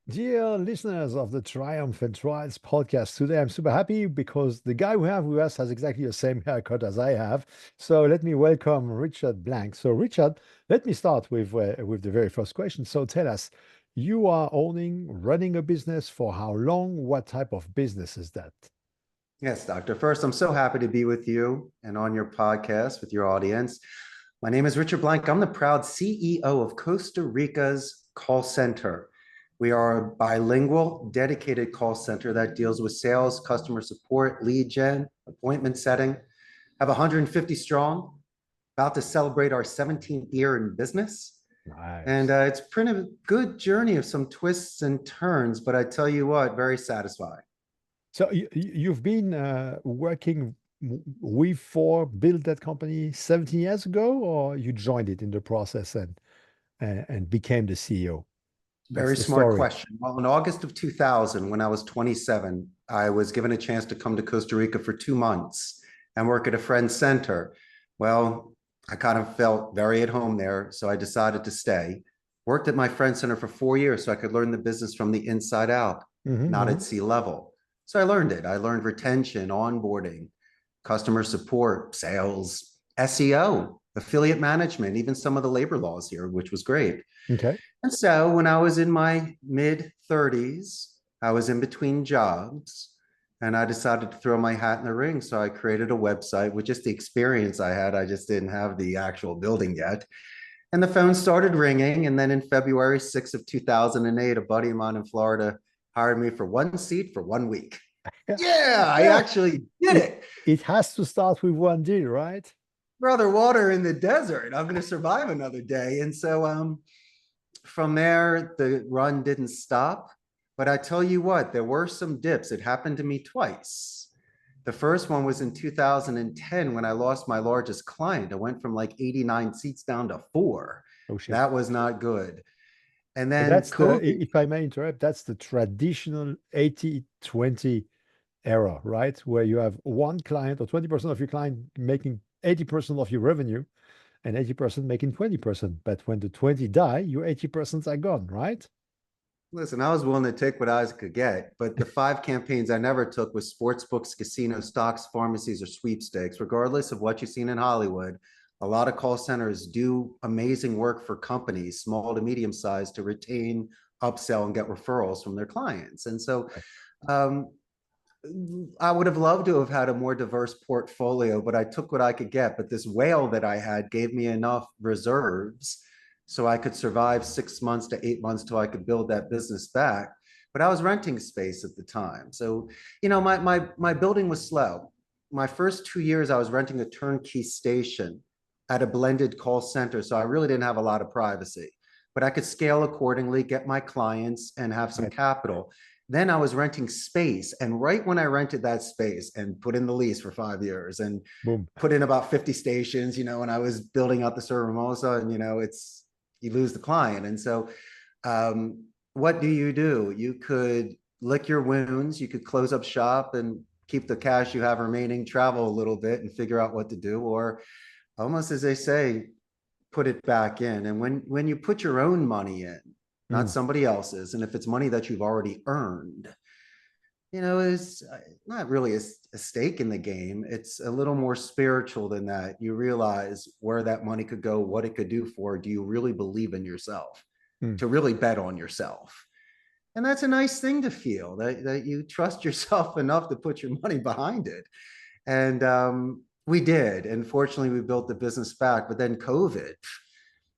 Dear listeners of the Triumph and Trials podcast, today I'm super happy because the guy we have with us has exactly the same haircut as I have. So let me welcome Richard Blank. So Richard, let me start with the very first question. So tell us, you are running a business for how long? What type of business is that? Yes, Doctor. First, I'm so happy to be with you and on your podcast with your audience. My name is Richard Blank. I'm the proud CEO of Costa Rica's call center. We are a bilingual, dedicated call center that deals with sales, customer support, lead gen, appointment setting. Have 150 strong, about to celebrate our 17th year in business. And Nice. it's been a good journey of some twists and turns, but I tell you what, very satisfying. So you've been working with for build that company 17 years ago, or you joined it in the process and became the CEO? What's Very the smart story? question. Well, in August of 2000, when I was 27, I was given a chance to come to Costa Rica for 2 months and work at a friend's center. Well, I kind of felt very at home there, so I decided to stay. Worked at my friend's center for 4 years so I could learn the business from the inside out, not Hmm. at sea level. So I learned it. I learned retention, onboarding, customer support, sales, SEO, affiliate management, even some of the labor laws here, which was great. Okay. And so when I was in my mid 30s, I was in between jobs and I decided to throw my hat in the ring. So I created a website with just the experience I had. I just didn't have the actual building yet. And the phone started ringing. And then in February 6th of 2008, a buddy of mine in Florida hired me for one seat for 1 week. Yeah. Yeah, I Yeah. actually did It it. it has to start with one deal, right? Brother, water in the desert. I'm going to survive another day. And so from there, the run didn't stop. But I tell you what, there were some dips. It happened to me twice. The first one was in 2010 when I lost my largest client. I went from like 89 seats down to four. Oh shit. That was not good. And So then that's COVID. if I may interrupt, that's the traditional 80-20 era, right? Where you have one client or 20% of your client making 80% of your revenue and 80% making 20%. But when the 20 die, your 80% are gone, right? Listen, I was willing to take what I could get, but the five campaigns I never took was sports books, casino stocks, pharmacies, or sweepstakes. Regardless of what you've seen in Hollywood, a lot of call centers do amazing work for companies, small to medium sized, to retain, upsell, and get referrals from their clients. And so um, I would have loved to have had a more diverse portfolio, but I took what I could get. But this whale that I had gave me enough reserves so I could survive 6 months to 8 months till I could build that business back. But I was renting space at the time. So, my building was slow. My first 2 years, I was renting a turnkey station at a blended call center. So I really didn't have a lot of privacy, but I could scale accordingly, get my clients, and have some Right. capital. Then I was renting space. And right when I rented that space and put in the lease for 5 years and Boom. put in about 50 stations, and I was building out the server Mimosa, and you lose the client. And so what do? You could lick your wounds, you could close up shop and keep the cash you have remaining, travel a little bit and figure out what to do, or almost as they say, put it back in. And when you put your own money in, not Mm. somebody else's, and if it's money that you've already earned, it's not really a stake in the game. It's a little more spiritual than that. You realize where that money could go, what it could do for. Do you really believe in yourself? Mm. To really bet on yourself. And that's a nice thing to feel that you trust yourself enough to put your money behind it. And we did. And fortunately, we built the business back. But then COVID,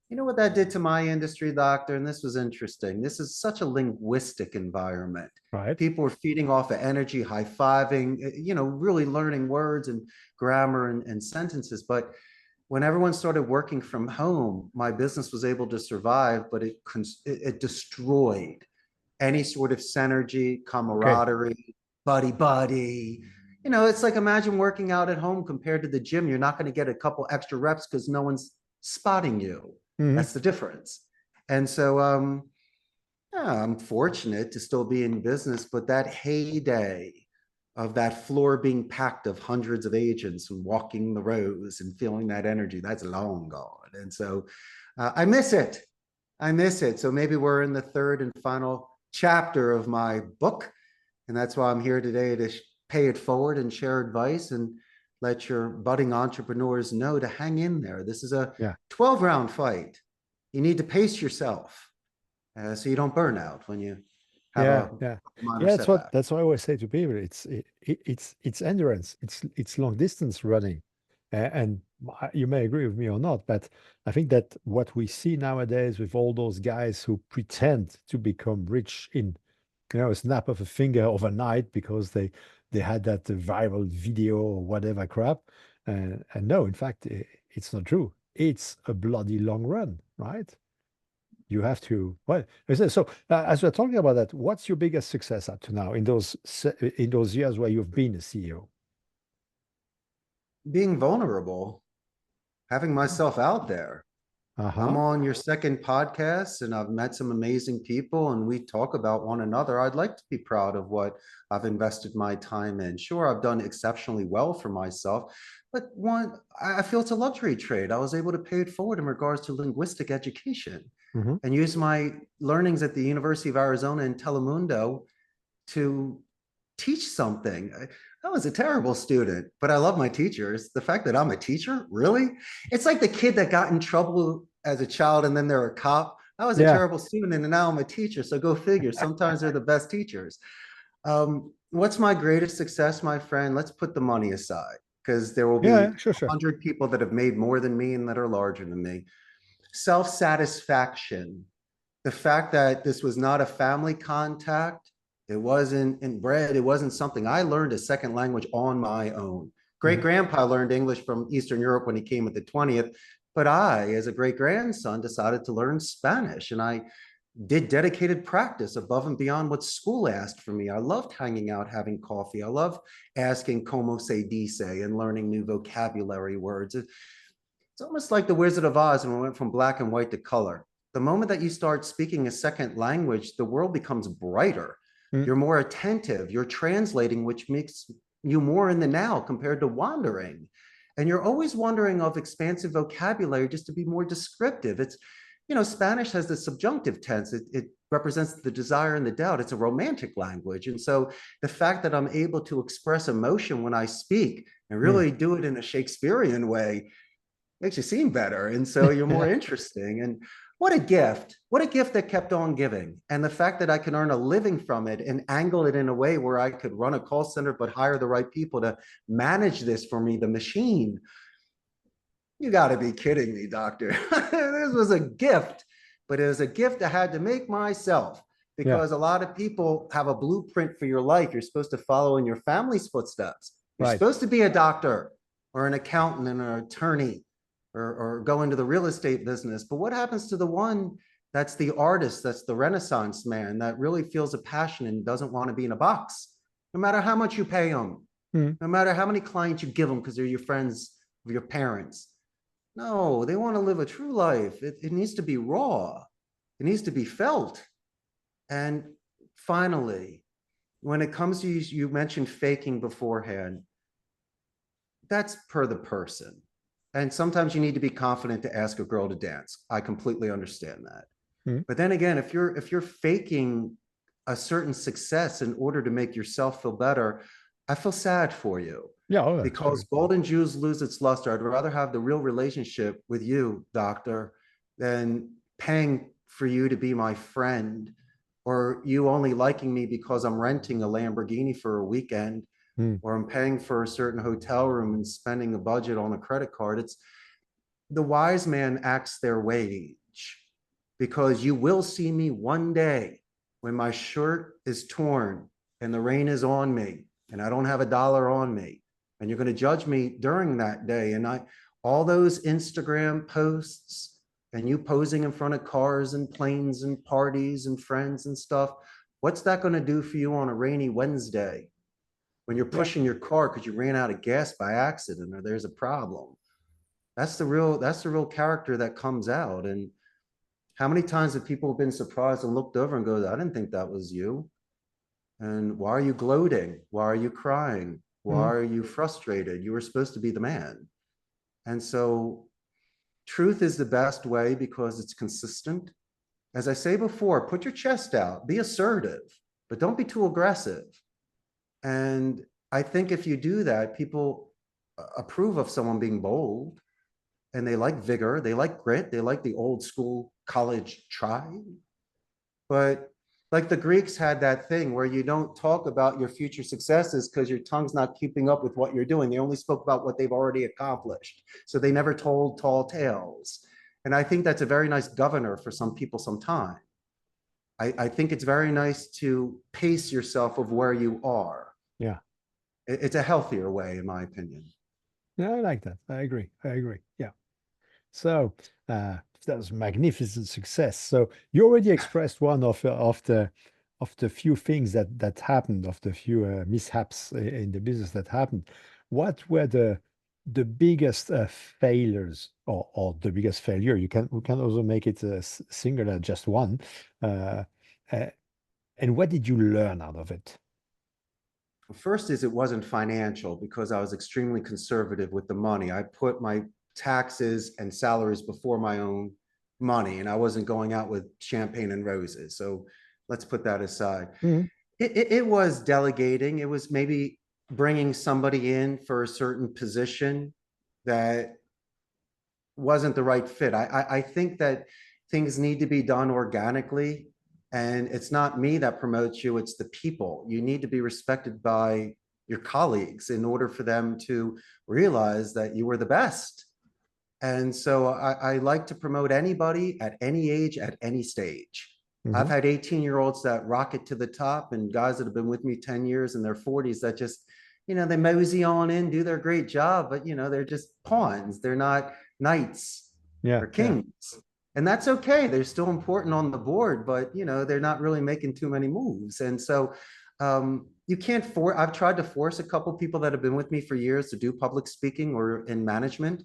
you know what that did to my industry, doctor? And this was interesting. This is such a linguistic environment. Right. People were feeding off of energy, high-fiving, really learning words and grammar and sentences. But when everyone started working from home, my business was able to survive, but it destroyed any sort of synergy, Okay. camaraderie, buddy. It's like imagine working out at home compared to the gym. You're not going to get a couple extra reps because no one's spotting you. Hmm. That's the difference. And so yeah, I'm fortunate to still be in business, but that heyday of that floor being packed of hundreds of agents and walking the rows and feeling that energy, that's long gone. And so I miss it. I miss it. So maybe we're in the third and final chapter of my book. And that's why I'm here today to pay it forward and share advice and let your budding entrepreneurs know to hang in there. This is a Yeah. 12-round fight. You need to pace yourself so you don't burn out when you have Yeah, a yeah, minor yeah. setback. That's what I always say to people. It's endurance. It's long distance running, and you may agree with me or not, but I think that what we see nowadays with all those guys who pretend to become rich in, a snap of a finger overnight because they had that viral video or whatever crap, and no, in fact, it's not true. It's a bloody long run, right? You have to, well, so as we're talking about that, what's your biggest success up to now in those years where you've been a CEO? Being vulnerable, having myself out there. I'm Uh-huh. on your second podcast and I've met some amazing people and we talk about one another. I'd like to be proud of what I've invested my time in. Sure, I've done exceptionally well for myself, but I feel it's a luxury trade. I was able to pay it forward in regards to linguistic education Hmm. and use my learnings at the University of Arizona in Telemundo to teach something. I was a terrible student, but I love my teachers. The fact that I'm a teacher, really? It's like the kid that got in trouble as a child and then they're a cop. I was a Yeah. terrible student and now I'm a teacher. So go figure. Sometimes they're the best teachers. What's my greatest success, my friend? Let's put the money aside because there will Yeah, be yeah, sure, sure. 100 people that have made more than me and that are larger than me. Self-satisfaction, the fact that this was not a family contact, it wasn't inbred, it wasn't something I learned a second language on my own. Great Mhm. grandpa learned English from Eastern Europe when he came at the 20th, but I, as a great grandson, decided to learn Spanish and I did dedicated practice above and beyond what school asked for me. I loved hanging out, having coffee. I loved asking como se dice and learning new vocabulary words. It's almost like the Wizard of Oz when we went from black and white to color. The moment that you start speaking a second language, the world becomes brighter. Mm. You're more attentive. You're translating, which makes you more in the now compared to wandering. And you're always wondering of expansive vocabulary just to be more descriptive. Spanish has the subjunctive tense. It represents the desire and the doubt. It's a romantic language. And so the fact that I'm able to express emotion when I speak and Mm. really do it in a Shakespearean way makes you seem better. And so you're more Yeah. interesting. And what a gift. What a gift that kept on giving. And the fact that I can earn a living from it and angle it in a way where I could run a call center, but hire the right people to manage this for me, the machine. You got to be kidding me, doctor. This was a gift, but it was a gift I had to make myself Yeah. because a lot of people have a blueprint for your life. You're supposed to follow in your family's footsteps. You're Right. supposed to be a doctor or an accountant and an attorney or go into the real estate business. But what happens to the one that's the artist, that's the Renaissance man that really feels a passion and doesn't want to be in a box, no matter how much you pay them, Mm. no matter how many clients you give them because they're your friends of your parents. No, they want to live a true life. It needs to be raw. It needs to be felt. And finally, when it comes to you mentioned faking beforehand, that's per the person. And sometimes you need to be confident to ask a girl to dance. I completely understand that. Mm. But then again, if you're faking a certain success in order to make yourself feel better, I feel sad for you Yeah. Oh, that's because true. golden Jews lose its luster. I'd rather have the real relationship with you, doctor, than paying for you to be my friend or you only liking me because I'm renting a Lamborghini for a weekend Mm. or I'm paying for a certain hotel room and spending a budget on a credit card. It's the wise man acts their wage because you will see me one day when my shirt is torn and the rain is on me and I don't have a dollar on me. And you're going to judge me during that day. And all those Instagram posts and you posing in front of cars and planes and parties and friends and stuff, what's that going to do for you on a rainy Wednesday when you're Yeah. pushing your car because you ran out of gas by accident or there's a problem? That's the real character that comes out. And how many times have people been surprised and looked over and go, I didn't think that was you. And why are you gloating? Why are you crying? Why Mm. are you frustrated? You were supposed to be the man. And so truth is the best way because it's consistent. as I say before, put your chest out, be assertive, but don't be too aggressive. And I think if you do that, people approve of someone being bold, and they like vigor, they like grit, they like the old school college try. But like the Greeks had that thing where you don't talk about your future successes because your tongue's not keeping up with what you're doing. They only spoke about what they've already accomplished. So they never told tall tales. And I think that's a very nice governor for some people sometime. I think it's very nice to pace yourself of where you are. Yeah. It's a healthier way, in my opinion. Yeah, I like that. I agree. I agree. Yeah. So that was magnificent success. So you already expressed one of the few things that happened, of the few mishaps in the business that happened. What were the biggest failures, or the biggest failure? We can also make it a singular, just one. Uh, uh, and what did you learn out of it? First is it wasn't financial because I was extremely conservative with the money. I put my taxes and salaries before my own money, and I wasn't going out with champagne and roses. So let's put that aside. Mhm. It was delegating. It was maybe bringing somebody in for a certain position that wasn't the right fit. I think that things need to be done organically, and it's not me that promotes you, it's the people. You need to be respected by your colleagues in order for them to realize that you were the best. And so I like to promote anybody at any age, at any stage. I've Mhm. had 18-year-olds that rocket to the top, and guys that have been with me 10 years in their 40s that just, they mosey on in, do their great job, but they're just pawns. They're not knights Yeah, or yeah, kings. And that's okay. They're still important on the board, but they're not really making too many moves. And so you can't force, I've tried to force a couple people that have been with me for years to do public speaking or in management,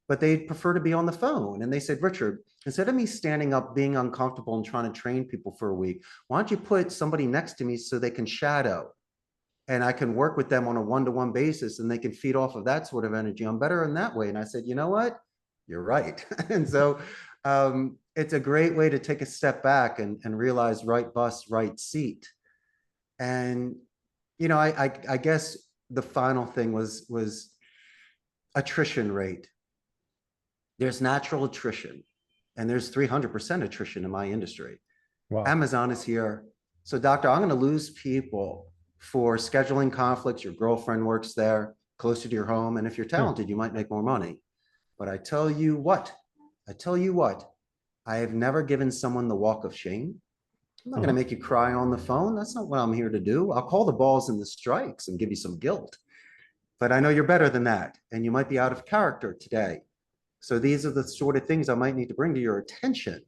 but they prefer to be on the phone. And they said, Richard, instead of me standing up, being uncomfortable and trying to train people for a week, why don't you put somebody next to me so they can shadow and I can work with them on a one-to-one basis and they can feed off of that sort of energy. I'm better in that way. And I said, you know what? You're right. And so it's a great way to take a step back and realize right bus, right seat. And, I guess the final thing was attrition rate. There's natural attrition and there's 300% attrition in my industry. wow. Amazon is here. So, doctor, I'm going to lose people for scheduling conflicts. Your girlfriend works there, closer to your home. And if you're Yeah. talented, you might make more money. But I tell you what, I have never given someone the walk of shame. I'm not going to Uh-huh. make you cry on the phone. That's not what I'm here to do. I'll call the balls and the strikes and give you some guilt. But I know you're better than that. And you might be out of character today. So these are the sort of things I might need to bring to your attention.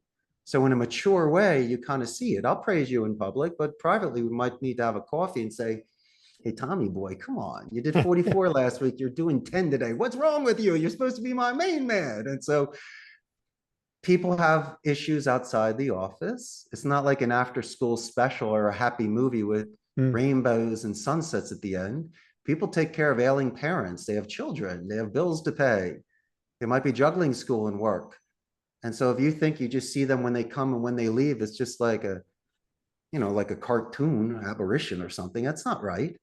So in a mature way, you kind of see it. I'll praise you in public, but privately, we might need to have a coffee and say, hey, Tommy boy, come on. You did 44 last week. You're doing 10 today. What's wrong with you? You're supposed to be my main man. And so people have issues outside the office. It's not like an after school special or a happy movie with Mm. rainbows and sunsets at the end. People take care of ailing parents. They have children. They have bills to pay. They might be juggling school and work. And so if you think you just see them when they come and when they leave, it's just like like a cartoon apparition or something. That's not right.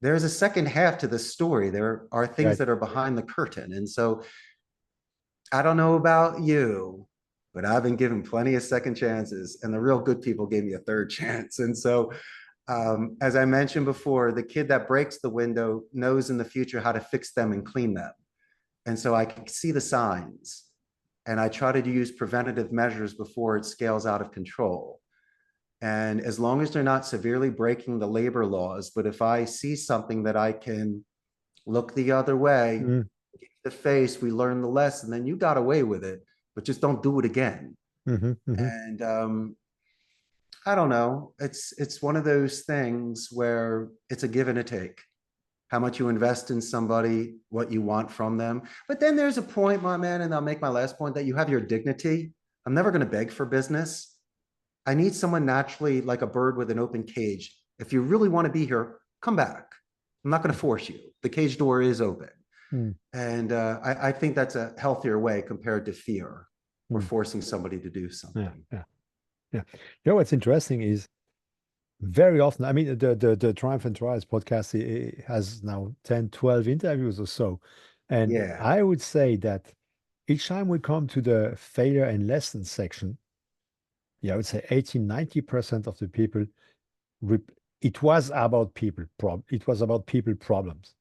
There's a second half to the story. There are things Right. that are behind the curtain. And so I don't know about you, but I've been given plenty of second chances, and the real good people gave me a third chance. And so, as I mentioned before, the kid that breaks the window knows in the future how to fix them and clean them. And so I can see the signs, and I try to use preventative measures before it scales out of control. And as long as they're not severely breaking the labor laws, but if I see something that I can look the other way, Mm. the face, we learn the lesson, then you got away with it, but just don't do it again. Hmm. Hmm. And I don't know. It's one of those things where it's a give and a take. How much you invest in somebody, what you want from them. But then there's a point, my man, and I'll make my last point, that you have your dignity. I'm never going to beg for business. I need someone naturally like a bird with an open cage. If you really want to be here, come back. I'm not going to force you. The cage door is open. Mm. And I think that's a healthier way compared to fear or Mm. forcing somebody to do Yeah, something. yeah. Yeah. You know what's interesting is very often, I mean, the Triumph and Trials podcast has now 10, 12 interviews or so. And Yeah. I would say that each time we come to the failure and lessons section, yeah, I would say 80, 90% of the people, rep it was about it was about people problems.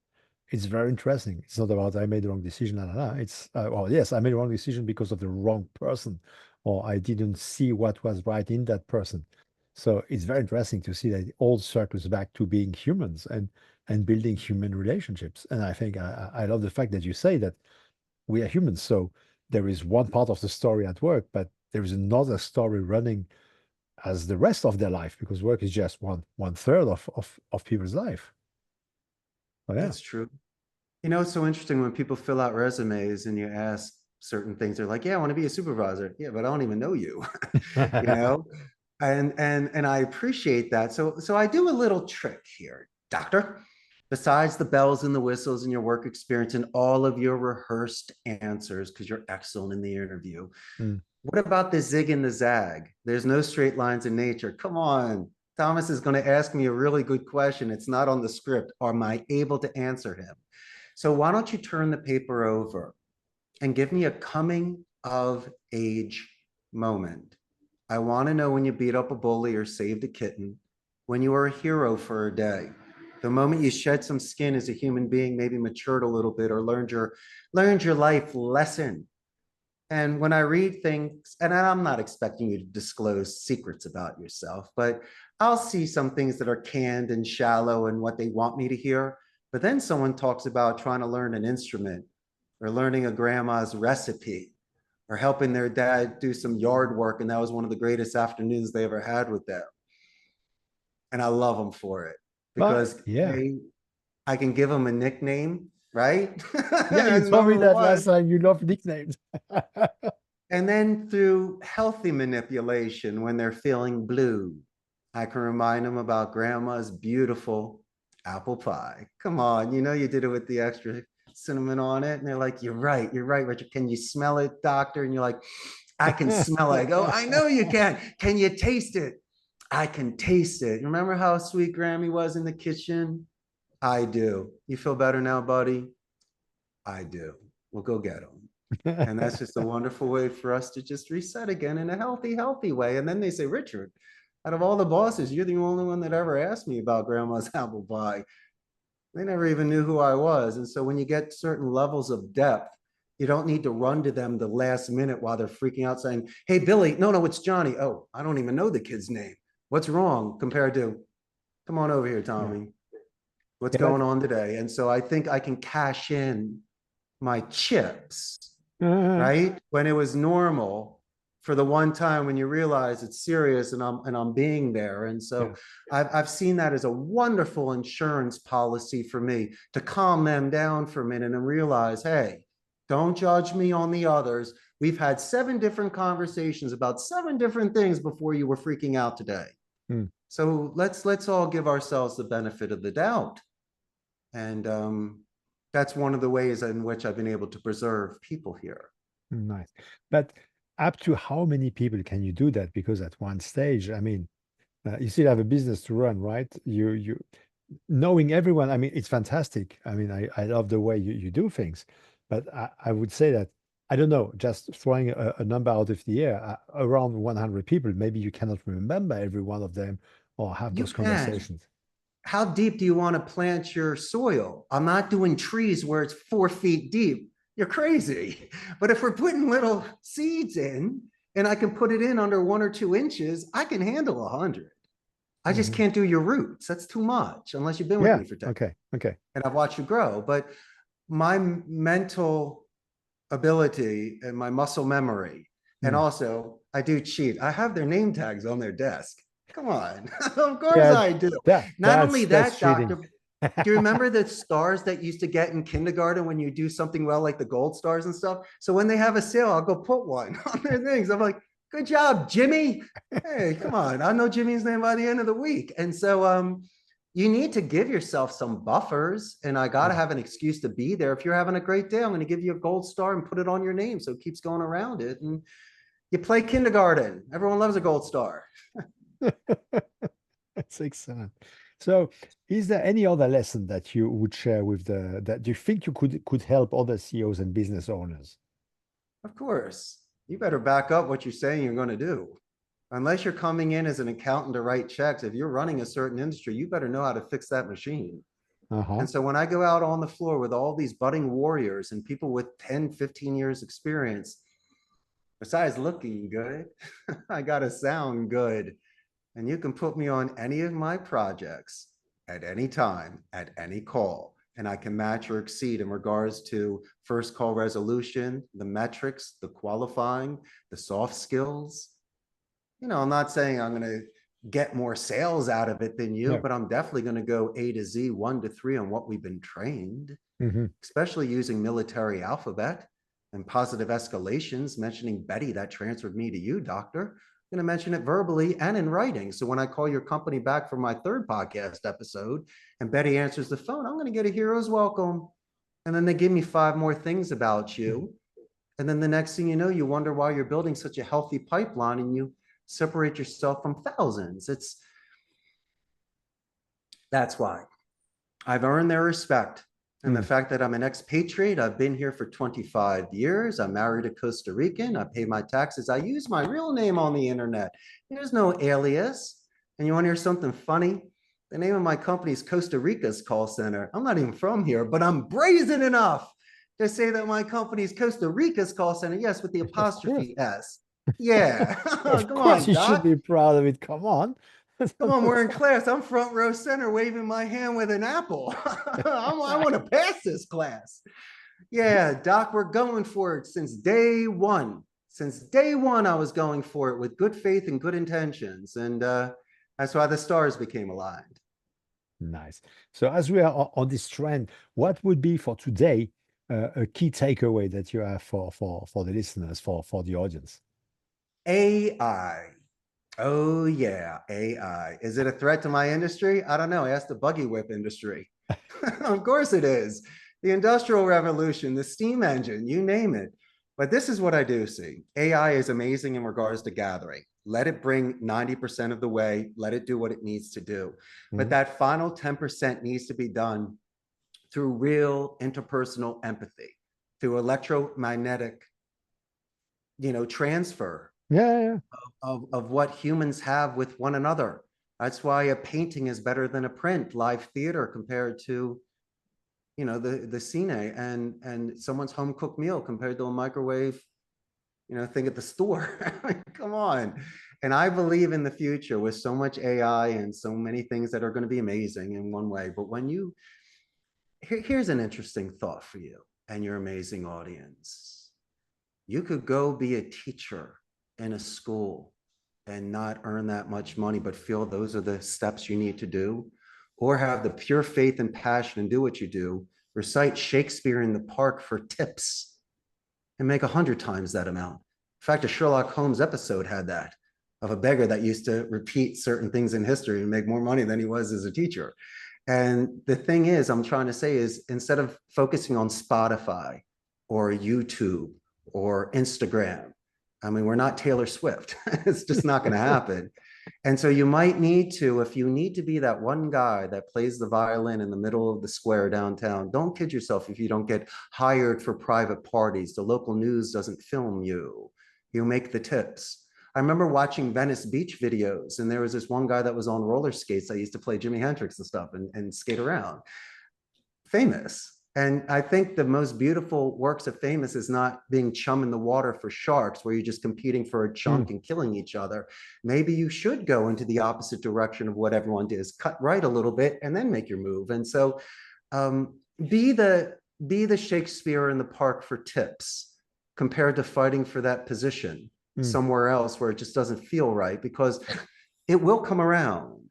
It's very interesting. It's not about I made the wrong decision. La, la, la. It's well, yes, I made the wrong decision because of the wrong person, or I didn't see what was right in that person. So it's very interesting to see that it all circles back to being humans and building human relationships. And I think I love the fact that you say that we are humans. So there is one part of the story at work, but there is another story running as the rest of their life because work is just one third of people's life. Oh yeah. That's true. You know, it's so interesting when people fill out resumes and you ask certain things, they're like, yeah, I want to be a supervisor. Yeah, but I don't even know you, you know? And I appreciate that. So I do a little trick here, doctor. Besides the bells and the whistles and your work experience and all of your rehearsed answers, because you're excellent in the interview, Mm. what about the zig and the zag? There's no straight lines in nature. Come on. Thomas is going to ask me a really good question. It's not on the script. Am I able to answer him? So why don't you turn the paper over and give me a coming of age moment? I want to know when you beat up a bully or saved a kitten, when you were a hero for a day, the moment you shed some skin as a human being, maybe matured a little bit or learned your life lesson. And when I read things, and I'm not expecting you to disclose secrets about yourself, but I'll see some things that are canned and shallow and what they want me to hear. But then someone talks about trying to learn an instrument or learning a grandma's recipe or helping their dad do some yard work. And that was one of the greatest afternoons they ever had with them. And I love them for it But because yeah. A, I can give them a nickname, right? Yeah, you told me Number that one. last time you love nicknames. And then through healthy manipulation, when they're feeling blue, I can remind them about grandma's beautiful apple pie. Come on, you know you did it with the extra cinnamon on it. And they're like, you're right, Richard. Can you smell it, doctor? And you're like, I can smell it. I go, I know you can. Can you taste it? I can taste it. Remember how sweet Grammy was in the kitchen? I do. You feel better now, buddy? I do. We'll go get them. And that's just a wonderful way for us to just reset again in a healthy way. And then they say, Richard, out of all the bosses, you're the only one that ever asked me about grandma's apple pie. They never even knew who I was. And so when you get certain levels of depth, you don't need to run to them the last minute while they're freaking out saying, hey, Billy, no, it's Johnny. Oh, I don't even know the kid's name. What's wrong compared to, come on over here, Yeah. Tommy. What's Yeah, but going on today? And so I think I can cash in my chips, uh, right? When it was normal for the one time when you realize it's serious and I'm being there. And so yeah. I've seen that as a wonderful insurance policy for me to calm them down for a minute and realize, hey, don't judge me on the others. We've had 7 different conversations about 7 different things before you were freaking out today. Mm, So let's all give ourselves the benefit of the doubt. And that's one of the ways in which I've been able to preserve people here. nice. But up to how many people can you do that? Because at one stage, I mean, you still have a business to run, right? You knowing everyone, I mean, it's fantastic. I mean, I love the way you do things, but I would say that I don't know, just throwing a number out of the air, around 100 people, maybe you cannot remember every one of them or have You those can. conversations. How deep do you want to plant your soil? I'm not doing trees where it's 4 feet deep. You're crazy. But if we're putting little seeds in and I can put it in under 1 or 2 inches, I can handle 100. I just Mhm. can't do your roots. That's too much unless you've been with Yeah. me for 10 Okay. Okay. and I've watched you grow. But my mental ability and my muscle memory, and Mm. also I do cheat. I have their name tags on their desk. Come on. Of course Yeah. I do. Not only That's that, cheating. doctor, do you remember the stars that used to get in kindergarten when you do something well, like the gold stars and stuff? So when they have a sale, I'll go put one on their things. I'm like, good job, Jimmy. Hey, come on. I know Jimmy's name by the end of the week. And so you need to give yourself some buffers. And I got to Yeah. have an excuse to be there. If you're having a great day, I'm going to give you a gold star and put it on your name so it keeps going around it. And You play kindergarten. Everyone loves a gold star. That's excellent. So, is there any other lesson that you would share with that you think you could help other CEOs and business owners? Of course, you better back up what you're saying you're going to do. Unless you're coming in as an accountant to write checks, if you're running a certain industry, you better know how to fix that machine. Uh-huh. And so when I go out on the floor with all these budding warriors and people with 10, 15 years experience, besides looking good, I got to sound good. And you can put me on any of my projects at any time, at any call, and I can match or exceed in regards to first call resolution, the metrics, the qualifying, the soft skills. I'm not saying I'm going to get more sales out of it than you, No. but I'm definitely going to go A to Z, 1 to 3 on what we've been trained, Mm-hmm. especially using military alphabet and positive escalations, mentioning Betty, that transferred me to you, doctor. I'm going to mention it verbally and in writing. So when I call your company back for my 3rd podcast episode and Betty answers the phone, I'm going to get a hero's welcome. And then they give me 5 more things about you. And then the next thing you know, you wonder why you're building such a healthy pipeline and you separate yourself from thousands. That's why I've earned their respect. And the fact that I'm an expatriate, I've been here for 25 years. I'm married a Costa Rican. I pay my taxes. I use my real name on the internet. There's no alias. And you want to hear something funny? The name of my company is Costa Rica's call center. I'm not even from here, but I'm brazen enough to say that my company is Costa Rica's call center. Yes, with the Of course. apostrophe S. Yeah. Of Come course, on, you should Doc. be proud of it. Come on. Come on, we're in class. I'm front row center waving my hand with an apple. I want to pass this class. Yeah, Doc, we're going for it since day one. Since day one, I was going for it with good faith and good intentions. And that's why the stars became aligned. Nice. So as we are on this trend, what would be for today a key takeaway that you have for the listeners, for the audience? AI. Oh, yeah, AI. Is it a threat to my industry? I don't know. Ask the buggy whip industry. Of course it is. The Industrial Revolution, the steam engine, you name it. But this is what I do see. AI is amazing in regards to gathering. Let it bring 90% of the way. Let it do what it needs to do. But that final 10% needs to be done through real interpersonal empathy, through electromagnetic, transfer Yeah. of what humans have with one another. That's why a painting is better than a print, live theater compared to, the cine and someone's home cooked meal compared to a microwave, thing at the store. Come on. And I believe in the future with so much AI and so many things that are going to be amazing in one way. But here's an interesting thought for you and your amazing audience. You could go be a teacher in a school and not earn that much money, but feel those are the steps you need to do, or have the pure faith and passion and do what you do, recite Shakespeare in the Park for tips and make 100 times that amount. In fact, a Sherlock Holmes episode had that, of a beggar that used to repeat certain things in history and make more money than he was as a teacher. And the thing is, I'm trying to say is, instead of focusing on Spotify or YouTube or Instagram, I mean, we're not Taylor Swift. It's just not going to happen. And so you might need to, if you need to be that one guy that plays the violin in the middle of the square downtown, don't kid yourself if you don't get hired for private parties. The local news doesn't film you. You make the tips. I remember watching Venice Beach videos, and there was this one guy that was on roller skates that used to play Jimi Hendrix and stuff and skate around. Famous. And I think the most beautiful works of famous is not being chum in the water for sharks, where you're just competing for a chunk and killing each other. Maybe you should go into the opposite direction of what everyone does, cut right a little bit and then make your move. And so be the Shakespeare in the Park for tips compared to fighting for that position somewhere else where it just doesn't feel right, because it will come around.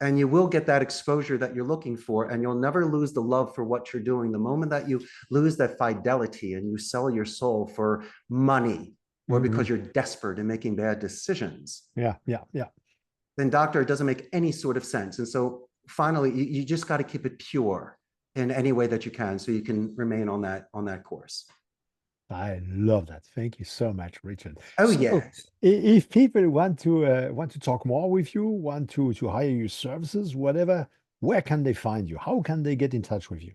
And you will get that exposure that you're looking for, and you'll never lose the love for what you're doing. The moment that you lose that fidelity and you sell your soul for money or because you're desperate and making bad decisions, Yeah. then doctor, it doesn't make any sort of sense. And so finally, you just got to keep it pure in any way that you can, so you can remain on that course. I love that. Thank you so much, Richard. Oh So, yeah. if people want to talk more with you, want to hire your services, whatever, where can they find you? How can they get in touch with you?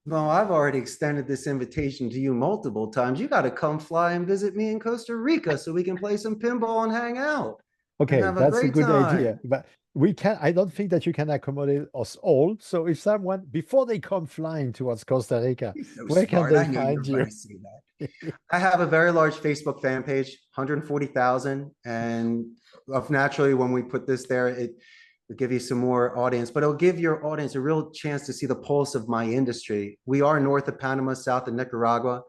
Well, I've already extended this invitation to you multiple times. You got to come fly and visit me in Costa Rica so we can play some pinball and hang out and Okay, have a that's a great good idea. time. But we can, I don't think that you can accommodate us all. So if someone, before they come flying towards Costa Rica, You're so where can smart. they I knew you find were going you? to say that. I have a very large Facebook fan page, 140,000. And of naturally, when we put this there, it will give you some more audience, but it'll give your audience a real chance to see the pulse of my industry. We are north of Panama, south of Nicaragua.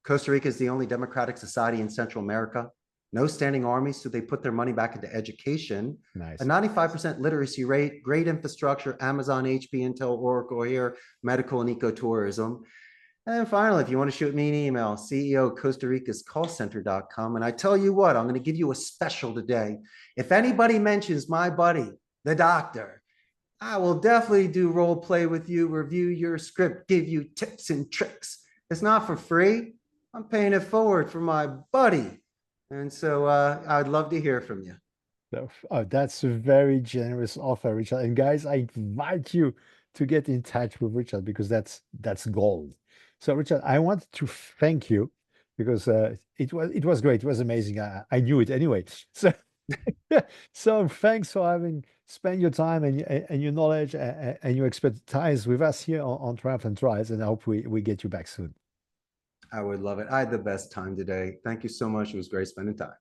Costa Rica is the only democratic society in Central America. No standing army, so they put their money back into education. A Nice. 95% literacy rate, great infrastructure, Amazon, HP, Intel, Oracle here, medical and ecotourism. And finally, if you want to shoot me an email, CEO Costa Rica's callcenter.com. And I tell you what, I'm going to give you a special today. If anybody mentions my buddy, the doctor, I will definitely do role play with you, review your script, give you tips and tricks. It's not for free. I'm paying it forward for my buddy. And so I'd love to hear from you. So, oh, that's a very generous offer, Richard. And guys, I invite you to get in touch with Richard because that's gold. So, Richard, I want to thank you because it was great. It was amazing. I knew it anyway. So, so thanks for having spent your time and your knowledge and your expertise with us here on Triumphant Trials. And I hope we get you back soon. I would love it. I had the best time today. Thank you so much. It was great spending time.